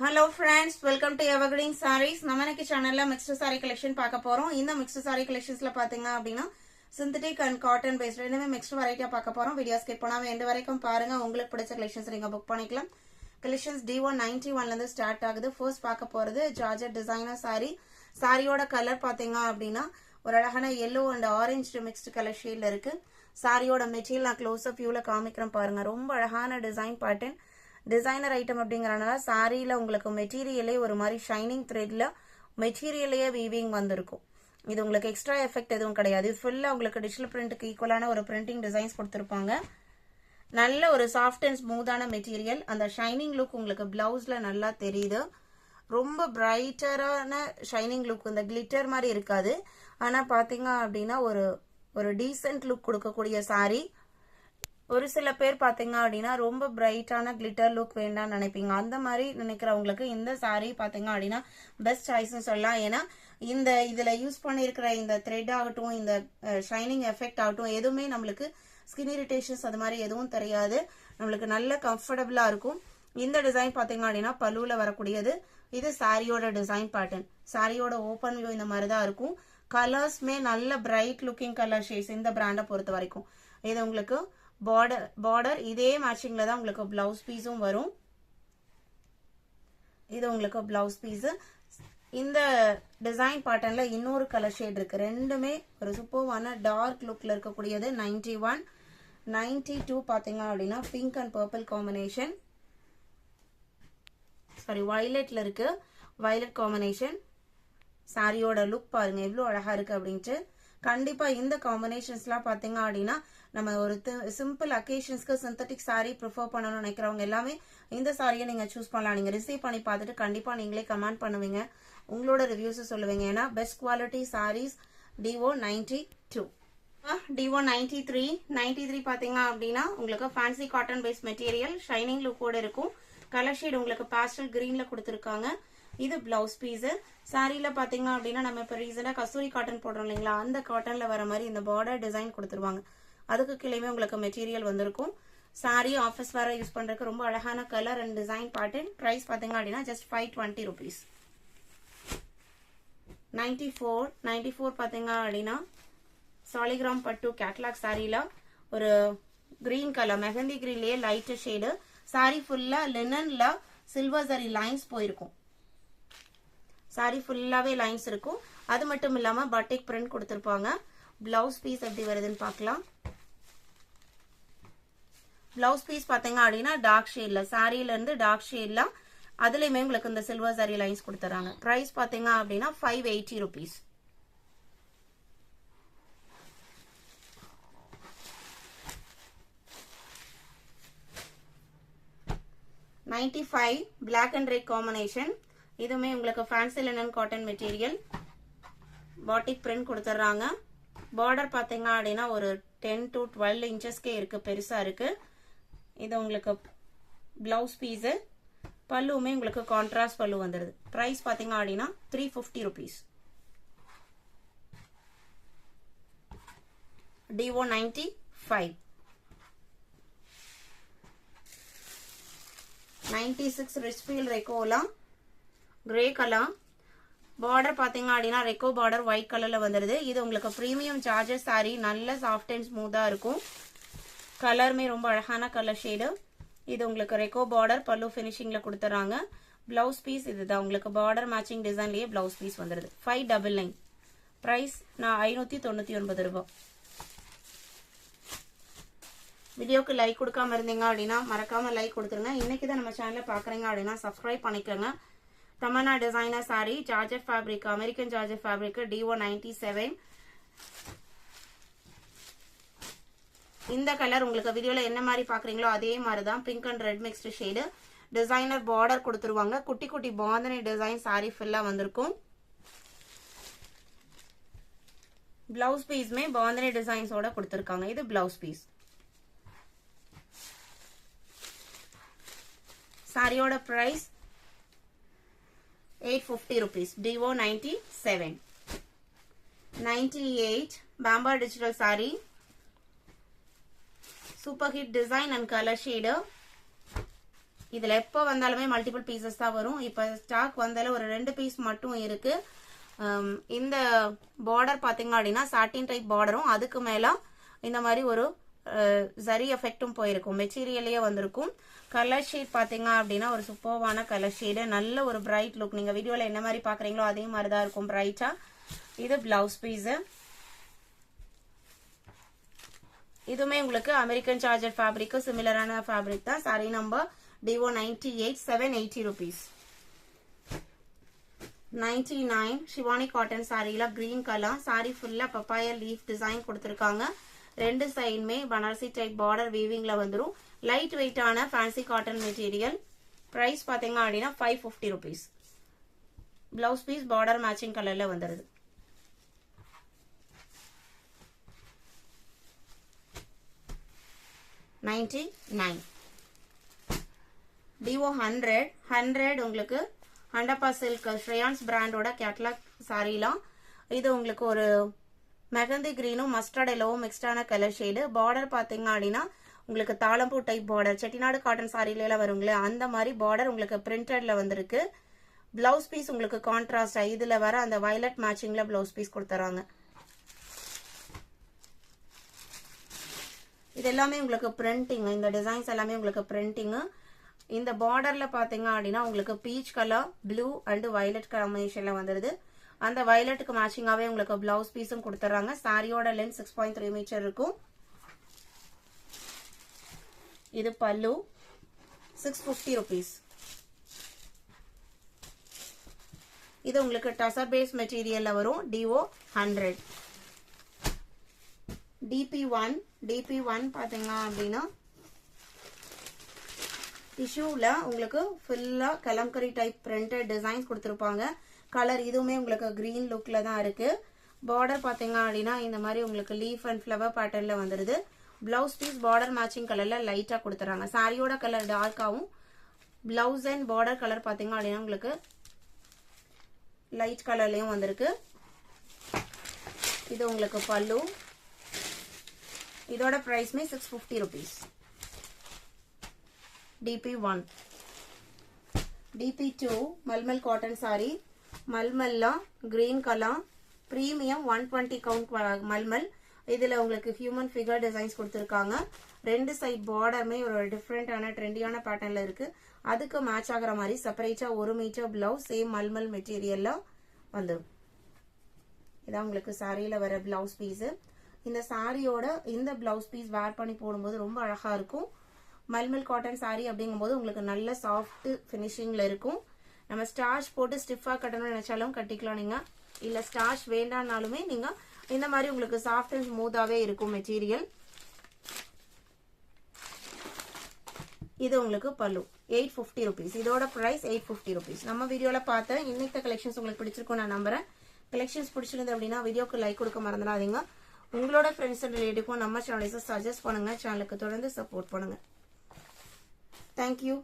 Hello friends, welcome to Evergreen Sarees. நம்ம இன்னைக்கு சேனல்ல mixed saree collection பார்க்க போறோம். இந்த mixed saree collectionsல பாத்தீங்க அப்படினா synthetic and cotton based ரெண்டுமே mixed variety பார்க்க போறோம். வீடியோ ஸ்கிப் பண்ணாம எண்ட் வரைக்கும் பாருங்க. உங்களுக்கு பிடிச்ச collections நீங்க புக் பண்ணிக்கலாம். Collections D191 ல இருந்து ஸ்டார்ட் ஆகுது. ஃபர்ஸ்ட் பார்க்க போறது ஜார்ஜெட் டிசைனர் saree. சாரியோட கலர் பாத்தீங்க அப்படினா ஒரு அழகான yellow and orange mixed colour ஷேட்ல இருக்கு. சாரியோட மெட்டீரியல் நான் க்ளோஸ் அப் வியூல காமிக்கிறேன் பாருங்க. ரொம்ப அழகான டிசைன் பேட்டர்ன். டிசைனர் ஐட்டம் அப்படிங்கறனால சாரியில உங்களுக்கு மெட்டீரியலே ஒரு மாதிரி ஷைனிங் த்ரெட்ல மெட்டீரியலையே வீவிங் வந்திருக்கும். இது உங்களுக்கு எக்ஸ்ட்ரா எஃபெக்ட் எதுவும் கிடையாது. இது ஃபுல்லா உங்களுக்கு டிஜிட்டல் பிரிண்ட்க்கு ஈக்குவலான ஒரு பிரிண்டிங் டிசைன்ஸ் கொடுத்திருப்பாங்க. நல்ல ஒரு சாஃப்ட் அண்ட் ஸ்மூத்தான மெட்டீரியல். அந்த ஷைனிங் லுக் உங்களுக்கு பிளவுஸ்ல நல்லா தெரியுது. ரொம்ப பிரைட்டரான ஷைனிங் லுக், இந்த கிளிட்டர் மாதிரி இருக்காது. ஆனா பாத்தீங்க அப்படின்னா ஒரு டீசென்ட் லுக் கொடுக்கக்கூடிய சாரி. ஒரு சில பேர் பாத்தீங்க அப்படின்னா ரொம்ப பிரைட்டான கிளிட்டர் லுக் வேண்டாம்னு நினைப்பீங்க. அந்த மாதிரி நினைக்கிறவங்களுக்கு இந்த சாரி பாத்தீங்க அப்படின்னா பெஸ்ட் சாய்ஸ்னு சொல்லலாம். ஏன்னா இதுல யூஸ் பண்ணிருக்கிற இந்த த்ரெட் ஆகட்டும், இந்த ஷைனிங் எஃபெக்ட் ஆகட்டும், எதுவுமே நம்மளுக்கு ஸ்கின் இரிட்டேஷன்ஸ் அது மாதிரி எதுவும் தெரியாது. நம்மளுக்கு நல்ல கம்ஃபர்டபுளா இருக்கும். இந்த டிசைன் பாத்தீங்க அப்படின்னா பல்லுல வரக்கூடியது. இது சாரியோட டிசைன் பேட்டர்ன். சாரியோட ஓபன் வியூ இந்த மாதிரி தான் இருக்கும். கலர்ஸ்மே நல்ல பிரைட் லுக்கிங் கலர் ஷேட்ஸ் இந்த பிராண்டை பொறுத்த வரைக்கும். இது உங்களுக்கு பார்டர் இதே மேட்சிங்ல தான் உங்களுக்கு பிளவுஸ் பீஸும் வரும். இது உங்களுக்கு பிளவுஸ் பீஸ். இந்த டிசைன் பேட்டர்ன்ல இன்னொரு கலர் ஷேட் இருக்கு. ரெண்டுமே ஒரு சூப்பர்வான டார்க் லுக்ல இருக்கக்கூடியது. 91 92 பாத்தீங்க அப்படின்னா pink and purple combination. Sorry, வயலட்ல இருக்கு. Violet combination. சாரியோட லுக் பாருங்க எவ்வளவு அழகா இருக்கு அப்படின்ட்டு. கண்டிப்பா இந்த காம்பினேஷன்ஸ்லாம் பாத்தீங்க அப்படின்னா நம்ம ஒரு சிம்பிள் அக்கேஷன்ஸ்க்கு சிந்தட்டிக் சாரி ப்ரிஃபர் பண்ணணும்னு நினைக்கிறவங்க எல்லாமே இந்த சாரியை நீங்க சூஸ் பண்ணலாம். நீங்க ரிசீவ் பண்ணி பார்த்துட்டு கண்டிப்பா நீங்களே கமெண்ட் பண்ணுவீங்க, உங்களோட ரிவ்யூஸ் சொல்லுவீங்க. ஏன்னா best quality saris D192. D193 93 பாத்தீங்க அப்படின்னா உங்களுக்கு fancy cotton based material, shining லுக்கோட இருக்கும். கலர் ஷேட் உங்களுக்கு பாஸ்டல் கிரீன்ல கொடுத்துருக்காங்க. இது பிளவுஸ் பீஸ். சாரியில பாத்தீங்க அப்படின்னா நம்ம இப்ப ரீசெண்டா கஸ்தூரி காட்டன் போடுறோம் இல்லைங்களா, அந்த காட்டன்ல வர மாதிரி இந்த பார்டர் டிசைன் கொடுத்துருவாங்க. அதுக்கு கீழே உங்களுக்கு மெட்டீரியல் வந்திருக்கும். சாரி ஆஃபீஸ் வேற யூஸ் பண்றதுக்கு ரொம்ப அழகான colour and design pattern. Price பாத்தீங்க அப்படின்னா ஜஸ்ட் 520 rupees. 94 பாத்தீங்க அப்படின்னா சாலிகிராம் பட்டு கேட்லாக் சாரியில ஒரு கிரீன் கலர் மெஹந்தி கிரீன்லயே லைட் ஷேடு. சாரி ஃபுல்லா லினன்ல சில்வர் ஜரி லைன்ஸ் போயிருக்கும். சாரி ஃபுல்லாவே லைன்ஸ் இருக்கும். அது மட்டும் இல்லாம பட்டிக் பிரிண்ட் கொடுத்திருப்பாங்க. பிளவுஸ் பீஸ் எப்படி வருதுன்னு பார்க்கலாம். பிளவுஸ் பீஸ் பாத்தீங்க அப்படின்னா டார்க் ஷேட்ல, சாரியில இருந்து டார்க் ஷேட்ல அதுலயுமே உங்களுக்கு இந்த சில்வர் சாரி லைன்ஸ் கொடுத்துறாங்க. பிரைஸ் பாத்தீங்க அப்படின்னா 580 rupees. 95 black and red combination. இதுவுமே உங்களுக்கு fancy linen cotton material. Batik print கொடுத்துறாங்க. பார்டர் பாத்தீங்க அப்படின்னா ஒரு 10 to 12 inchesக்கே இருக்கு, பெருசா இருக்கு. இது உங்களுக்கு பிளவுஸ் பீஸ். பல்லுமே உங்களுக்கு கான்ட்ராஸ்ட் பல்லு வந்துருது. பிரைஸ் பாத்தீங்க அப்படின்னா 350 rupees. D195. 96 ரிச்ஃபீல்ட் ரெக்கோலா கிரே கலர். பார்டர் பாத்தீங்க அப்படின்னா ரெக்கோ பார்டர் ஒயிட் கலர்ல வந்துருது. இது உங்களுக்கு பிரீமியம் சார்ஜர் சாரி. நல்ல சாஃப்ட் அண்ட் ஸ்மூத்தா இருக்கும். கலருமே ரொம்ப அழகான கலர் ஷேடு. இது உங்களுக்கு ரெக்கோ பார்டர் பல்லு பினிஷிங்ல கொடுத்துறாங்க. பிளவுஸ் பீஸ் இதுதான் உங்களுக்கு பார்டர் மேட்சிங் டிசைன்லயே பிளவுஸ் பீஸ் வந்துருது. 599. பிரைஸ் 599 ரூபாய். வீடியோக்கு லைக் கொடுக்காம இருந்தீங்க அப்படின்னா மறக்காம லைக் கொடுத்துருங்க. இன்னைக்கு தான் நம்ம சேனலை பாக்குறீங்க அப்படின்னா சப்ஸ்கிரைப் பண்ணிக்கோங்க. Tamannaah designer sorry georgette fabric, American georgette fabric. D197. இந்த கலர் உங்களுக்கு வீடியோல என்ன மாதிரி பாக்குறீங்களோ அதே மாதிரி தான். Pink and red mixed shade. Designer border கொடுத்துருவாங்க. குட்டி குட்டி பாந்தனி டிசைன் சாரி ஃபுல்லா வந்திருக்கும். பிளவுஸ் பீஸ்மே பாந்தனி டிசைன்ஸோட கொடுத்துருக்காங்க. இது பிளவுஸ் பீஸ். சாரியோட price 850 rupees. D197. 98 Bamba digital saree. Super hit design and color shader. இதுல எப்போ வந்தாலுமே மல்டிபிள் பீசஸ் தான் வரும். இப்ப ஸ்டாக் வந்தாலும் ஒரு 2 பீஸ் மட்டும் இருக்கு. இந்த பார்டர் பாத்தீங்க அப்படின்னா சாட்டின் டைப் பார்டரும் அதுக்கு மேல இந்த மாதிரி ஒரு ஜரி எஃபெக்டும் போயிருக்கும். மெட்டீரியலையே வந்திருக்கும். கலர் ஷேட் பாத்தீங்க அப்படின்னா ஒரு சூப்பர்வான கலர் ஷேடு, நல்ல ஒரு பிரைட் லுக். நீங்க வீடியோல என்ன மாதிரி பாக்குறீங்களோ அதே மாதிரி தான் இருக்கும் பிரைட்டா. இது பிளவுஸ் பீஸ். இதுமே உங்களுக்கு அமெரிக்கன் சார்ஜர் ஃபேப்ரிக் சிமிலரான ஃபேப்ரிக் தான். Sari number DO98 780 rupees. 99 Shivani cotton சாரியில கிரீன் கலர் சாரி ஃபுல்லா பப்பாயா லீஃப் டிசைன் கொடுத்திருக்காங்க. ரெண்டு சைடுமே பனாரசி டைப் பார்டர் வீவிங்ல வந்துரும். லைட் வெயிட்டான ஃபேன்சி காட்டன் மெட்டீரியல். பிரைஸ் பாத்தீங்க அப்படின்னா 550 rupees. Blouse piece border matching கலர்ல வந்துருது. DO100 உங்களுக்கு 100% சில்க் ஸ்ரேயான்ஸ் பிராண்டோட கேட்டலாக் சாரிலாம். இது உங்களுக்கு ஒரு மெகந்தி கிரீனும் மஸ்டர்ட் எல்லோவும் மிக்ஸ்டான கலர் ஷேடு. பார்டர் பாத்தீங்க அப்படின்னா உங்களுக்கு தாளம்பூ டைப் பார்டர், செட்டிநாடு காட்டன் சாரில வருங்களே அந்த மாதிரி பார்டர் உங்களுக்கு பிரிண்டட்ல வந்திருக்கு. பிளவுஸ் பீஸ் உங்களுக்கு கான்ட்ராஸ்டா இதுல வர அந்த வயலட் மேட்சிங்ல பிளவுஸ் பீஸ் கொடுத்துறாங்க. இது எல்லாமே உங்களுக்கு பிரிண்டிங். இந்த டிசைன்ஸ் எல்லாமே உங்களுக்கு பிரிண்டிங். இந்த பார்டர்ல பாத்தீங்க அப்படின்னா உங்களுக்கு peach colour, blue and violet காம்பினேஷன்ல வந்துருது. அந்த வயலட்டுக்கு மேட்சிங்காவே உங்களுக்கு பிளவுஸ் பீஸும் கொடுத்துறாங்க. சாரியோட லென்த் 6.3 மீட்டர் இருக்கும். இது பல்லு 650 rupees. இது உங்களுக்கு டசர் பேஸ் மெட்டீரியல்ல வரும். DO100. DP1 பாத்தீங்க அப்படின்னா டிஷ்யூல உங்களுக்கு ஃபுல்லா கலம்கரி டைப் பிரிண்டட் டிசைன்ஸ் கொடுத்திருப்பாங்க. கலர் இதுவுமே உங்களுக்கு கிரீன் லுக்ல தான் இருக்கு. பார்டர் பாத்தீங்க அப்படின்னா இந்த மாதிரி உங்களுக்கு லீஃப் அண்ட் ஃபிளவர் பேட்டர்ன்ல வந்துருது. பிளவுஸ் பீஸ் பார்டர் மேட்சிங் கலர்ல லைட்டா கொடுத்துறாங்க. சாரியோட கலர் டார்க்காவும் பிளவுஸ் அண்ட் பார்டர் கலர் பாத்தீங்க அப்படின்னா உங்களுக்கு லைட் கலர்லயும் வந்திருக்கு. இது உங்களுக்கு பல்லு. இதோட பிரைஸ்மே 650 rupees. DP1. DP2 mulmul cotton sari. மல்மல்ல green colour premium 120 count mulmul. இதுல உங்களுக்கு ஹியூமன் ஃபிகர் டிசைன்ஸ் கொடுத்திருக்காங்க. ரெண்டு சைட் பார்டருமே ஒரு டிஃப்ரெண்டான ட்ரெண்டியான பேட்டர்ன்ல இருக்கு. அதுக்கு மேட்ச் ஆகிற மாதிரி செப்பரேட்டா 1 மீட்டர் பிளவுஸ் சேம் மல்மல் மெட்டீரியல்ல வந்துடும். இதான் உங்களுக்கு சாரியில வர பிளவுஸ் பீஸ். இந்த சாரியோட இந்த பிளவுஸ் பீஸ் வேர் பண்ணி போடும்போது ரொம்ப அழகா இருக்கும். மல்மல் காட்டன் சாரி அப்படிங்கும்போது உங்களுக்கு நல்ல சாஃப்ட் ஃபினிஷிங்ல இருக்கும். நம்ம ஸ்டார்ச் போட்டு ஸ்டிஃபா கட்டணும்னு நினைச்சாலும் கட்டிக்கலாம் நீங்க. இல்ல ஸ்டார்ச் வேண்டாம்னாலுமே நீங்க இந்த மாதிரி உங்களுக்கு சாஃப்ட் அண்ட் ஸ்மூத்தாவே இருக்கும் மெட்டீரியல். இது உங்களுக்கு பல்லு 850 rupees. இதோட பிரைஸ் 850 rupees. நம்ம வீடியோல பார்த்த இன்னைக்கு கலெக்ஷன்ஸ் உங்களுக்கு பிடிச்சிருக்கும் நான் நம்புறேன். கலெக்ஷன்ஸ் பிடிச்சிருந்தது அப்படின்னா வீடியோக்கு லைக் கொடுக்க மறந்துடாதீங்க. உங்களோட ஃப்ரெண்ட்ஸ் அண்ட் ரிலேட்டிவ்க்கும் நம்ம சேனலை சஜஸ்ட் பண்ணுங்க. சேனலுக்கு தொடர்ந்து சப்போர்ட் பண்ணுங்க. Thank you.